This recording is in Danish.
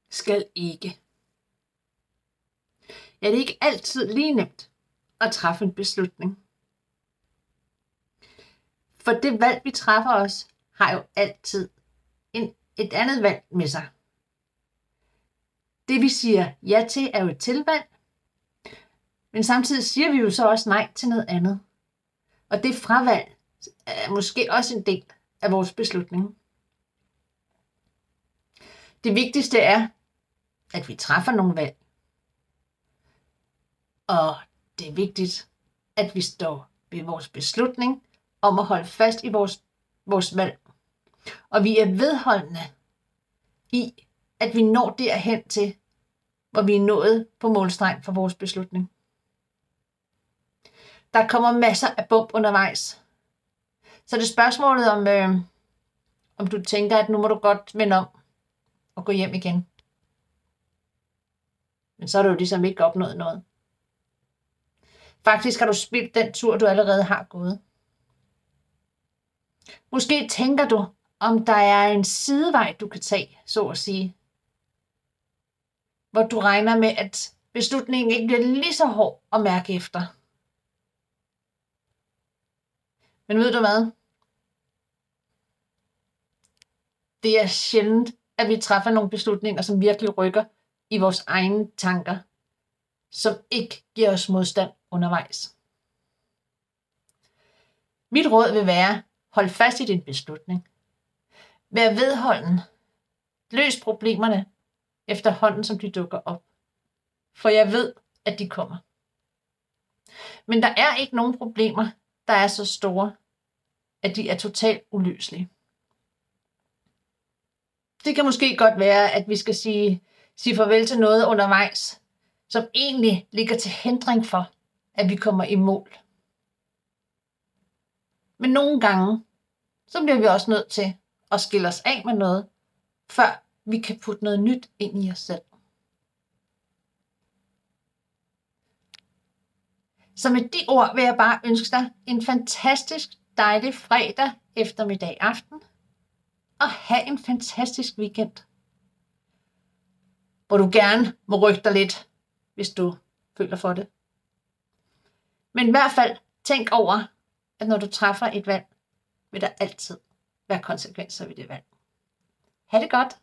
skal ikke. Ja, det er ikke altid lige nemt at træffe en beslutning. For det valg, vi træffer os, har jo altid et andet valg med sig. Det, vi siger ja til, er jo et tilvalg, men samtidig siger vi jo så også nej til noget andet. Og det fravalg er måske også en del af vores beslutning. Det vigtigste er, at vi træffer nogle valg. Og det er vigtigt, at vi står ved vores beslutning om at holde fast i vores valg. Og vi er vedholdende i, at vi når derhen til, hvor vi er nået på målstregen for vores beslutning. Der kommer masser af bump undervejs. Så det er spørgsmålet om du tænker, at nu må du godt vende om og gå hjem igen. Men så har du jo ligesom ikke opnået noget. Faktisk har du spildt den tur, du allerede har gået. Måske tænker du, om der er en sidevej, du kan tage, så at sige. Hvor du regner med, at beslutningen ikke bliver lige så hård at mærke efter. Men ved du hvad? Det er sjældent, at vi træffer nogle beslutninger, som virkelig rykker i vores egne tanker, som ikke giver os modstand undervejs. Mit råd vil være, hold fast i din beslutning. Vær vedholden. Løs problemerne efterhånden, som de dukker op. For jeg ved, at de kommer. Men der er ikke nogen problemer, der er så store, at de er totalt uløselige. Det kan måske godt være, at vi skal sige farvel til noget undervejs, som egentlig ligger til hindring for, at vi kommer i mål. Men nogle gange, så bliver vi også nødt til at skille os af med noget, før vi kan putte noget nyt ind i os selv. Så med de ord vil jeg bare ønske dig en fantastisk dejlig fredag, eftermiddag, aften, og have en fantastisk weekend, hvor du gerne må rykke dig lidt, hvis du føler for det. Men i hvert fald tænk over, at når du træffer et valg, vil der altid være konsekvenser ved det valg. Ha' det godt!